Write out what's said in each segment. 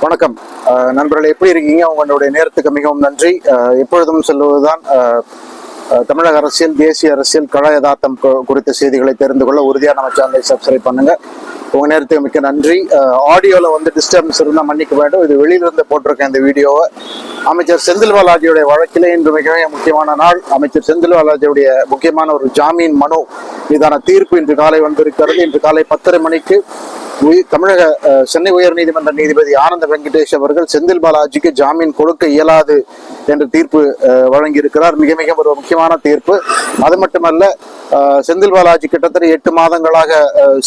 வணக்கம் நண்பர்களே, எப்படி இருக்கீங்க? உங்களுடைய நேரத்துக்கு மிகவும் நன்றி. எப்பொழுதும் சொல்லுவதுதான், தமிழக அரசியல், தேசிய அரசியல், கள யதார்த்தம் குறித்த செய்திகளை தெரிந்து கொள்ள உறுதியாக நம்ம சேனலை சப்ஸ்கிரைப் பண்ணுங்க. உங்க நேரத்துக்கு மிக்க நன்றி. ஆடியோல வந்து டிஸ்டர்பன்ஸ் இருந்தால் மன்னிக்க வேண்டும். இது வெளியிலிருந்து போட்டிருக்கேன் இந்த வீடியோவை. அமைச்சர் செந்தில் பாலாஜியுடைய வழக்கிலே இன்று மிக முக்கியமான நாள். அமைச்சர் செந்தில் பாலாஜியுடைய முக்கியமான ஒரு ஜாமீன் மனு மீதான தீர்ப்பு இன்று காலை வந்திருக்கிறது. இன்று காலை 10:30 மணிக்கு தமிழக சென்னை உயர் நீதிமன்ற நீதிபதி ஆனந்த வெங்கடேஷ் அவர்கள் செந்தில் பாலாஜிக்கு ஜாமீன் கொடுக்க இயலாது என்று தீர்ப்பு வழங்கியிருக்கிறார். மிக ஒரு முக்கியமான தீர்ப்பு. அது மட்டுமல்ல, செந்தில் பாலாஜி கிட்டத்தட்ட 8 மாதங்களாக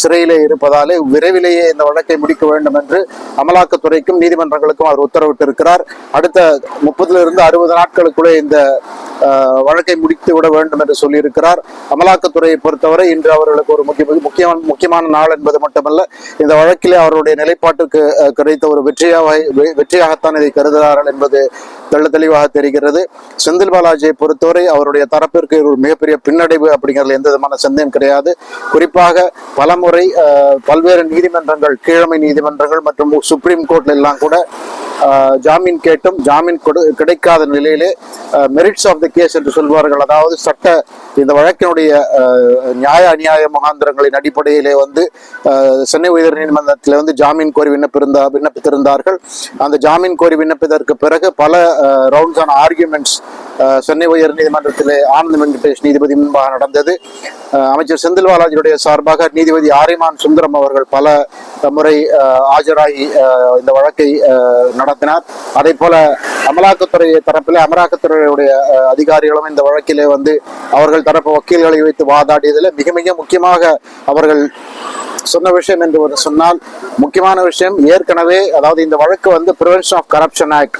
சிறையிலே இருப்பதாலே விரைவிலேயே இந்த வழக்கை முடிக்க வேண்டும் என்று அமலாக்கத்துறைக்கும் நீதிமன்றங்களுக்கும் அவர் உத்தரவிட்டிருக்கிறார். அடுத்த 30 to 60 நாட்களுக்குள்ளே இந்த வழக்கை முடித்து விட வேண்டும் என்று சொல்லியிருக்கிறார். அமலாக்கத்துறையை பொறுத்தவரை இன்று அவர்களுக்கு ஒரு முக்கியமான நாள் என்பது மட்டுமல்ல, இந்த வழக்கிலே அவருடைய நிலைப்பாட்டுக்கு கிடைத்த ஒரு வெற்றியாகத்தான் இதை கருதுகிறார்கள் என்பது தெளிவாக தெரிகிறது. செந்தில் பாலாஜியை பொறுத்தவரை அவருடைய தரப்பிற்கு ஒரு மிகப்பெரிய பின்னடைவு அப்படிங்கிறது எந்த விதமான சந்தேகம் கிடையாது. குறிப்பாக பலமுறை பல்வேறு நீதிமன்றங்கள், கீழமை நீதிமன்றங்கள் மற்றும் சுப்ரீம் கோர்ட்ல எல்லாம் கூட ஜாமீன் கேட்டும் ஜாமீன் கிடைக்காத நிலையிலே மெரிட்ஸ் ஆஃப் த கேஸ் என்று சொல்வார்கள், அதாவது இந்த வழக்கினுடைய நியாய அநியாய முகாந்திரங்களின் அடிப்படையிலே வந்து சென்னை உயர் நீதிமன்றத்தில் வந்து ஜாமீன் கோரி விண்ணப்பித்திருந்தார்கள். அந்த ஜாமீன் கோரி விண்ணப்பித்ததற்கு பிறகு பல ரவுண்ட்ஸ் ஆன ஆர்கியூமெண்ட்ஸ் சென்னை உயர் நீதிமன்றத்திலே ஆனந்த வெங்கடேஷ் நீதிபதி முன்பாக நடந்தது. அமைச்சர் செந்தில் பாலாஜியுடைய சார்பாக நீதிபதி ஆரிமான் சுந்தரம் அவர்கள் பல முறை ஆஜராகி இந்த வழக்கை நடத்தினார். அதே போல அமலாக்கத்துறை தரப்பிலே அமலாக்கத்துறையுடைய அதிகாரிகளும் இந்த வழக்கிலே வந்து அவர்கள் தரப்பு வக்கீல்களை வைத்து வாதாடியதில் மிக முக்கியமாக அவர்கள் சொன்ன விஷயம் என்று சொன்னால், முக்கியமான விஷயம், ஏற்கனவே அதாவது இந்த வழக்கு வந்து பிரிவென்ஷன் ஆஃப் கரப்ஷன் ஆக்ட்,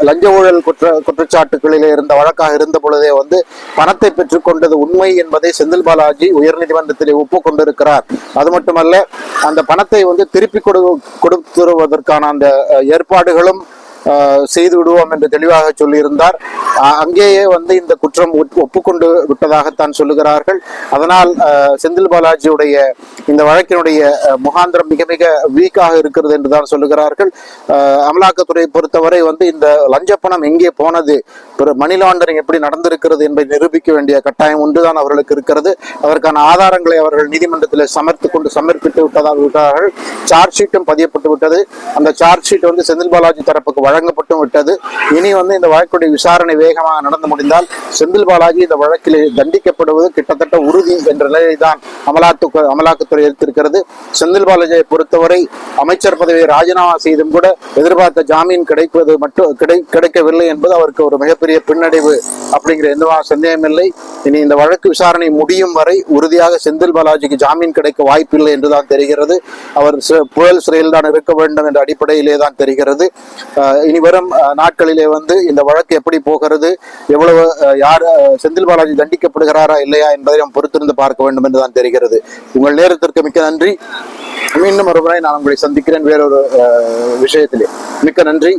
லஞ்ச ஊழல் குற்றச்சாட்டுகளிலே இருந்த வழக்காக இருந்த பொழுதே வந்து பணத்தை பெற்றுக்கொண்டது உண்மை என்பதை செந்தில் பாலாஜி உயர்நீதிமன்றத்திலே ஒப்புக்கொண்டிருக்கிறார். அது மட்டுமல்ல, அந்த பணத்தை வந்து திருப்பி கொடுத்துருவதற்கான அந்த ஏற்பாடுகளும் செய்து விடுவோம் என்று தெளிவாக சொல்லியிருந்தார். அங்கேயே வந்து இந்த குற்றம் ஒப்புக்கொண்டு விட்டதாகத்தான் சொல்லுகிறார்கள். அதனால் செந்தில் பாலாஜியுடைய இந்த வழக்கினுடைய முகாந்திரம் மிக வீக்காக இருக்கிறது என்றுதான் சொல்லுகிறார்கள். அமலாக்கத்துறையை பொறுத்தவரை வந்து இந்த லஞ்ச பணம் எங்கே போனது, மணி லாண்டரிங் எப்படி நடந்திருக்கிறது என்பதை நிரூபிக்க வேண்டிய கட்டாயம் ஒன்றுதான் அவர்களுக்கு இருக்கிறது. அதற்கான ஆதாரங்களை அவர்கள் நீதிமன்றத்தில் சமர்ப்பித்து விட்டார்கள். சார்ஜ் ஷீட்டும் பதியப்பட்டு விட்டது. அந்த சார்ஜ் ஷீட் வந்து செந்தில் பாலாஜி தரப்புக்கு வழங்கப்பட்டும் விட்டது. இனி வந்து இந்த வழக்குடைய விசாரணை வேகமாக நடந்து முடிந்தால் செந்தில் பாலாஜி இந்த வழக்கில் தண்டிக்கப்படுவது கிட்டத்தட்ட உறுதி என்ற நிலையை தான் அமலாக்கத்துறை எடுத்திருக்கிறது. செந்தில் பாலாஜியை பொறுத்தவரை அமைச்சர் பதவியை ராஜினாமா செய்தும் கூட எதிர்பார்த்த ஜாமீன் கிடைக்கவில்லை என்பது அவருக்கு ஒரு மிகப்பெரிய பின்னடைவு அப்படிங்கிற எந்த சந்தேகம் இல்லை. இனி இந்த வழக்கு விசாரணை முடியும் வரை உறுதியாக செந்தில் பாலாஜிக்கு ஜாமீன் கிடைக்க வாய்ப்பில்லை என்றுதான் தெரிகிறது. அவர் புழல் சிறையில் தான் இருக்க வேண்டும் என்ற அடிப்படையிலே தான் தெரிகிறது. இனி வரும் நாட்களிலே வந்து இந்த வழக்கு எப்படி போகிறது, எவ்வளவு செந்தில் பாலாஜி தண்டிக்கப்படுகிறாரா இல்லையா என்பதை நாம் பொறுத்திருந்து பார்க்க வேண்டும் என்றுதான் தெரிகிறது. உங்கள் நேரத்திற்கு மிக்க நன்றி. மீண்டும் ஒருமுறை நான் உங்களை சந்திக்கிறேன் வேறொரு விஷயத்திலே. மிக்க நன்றி.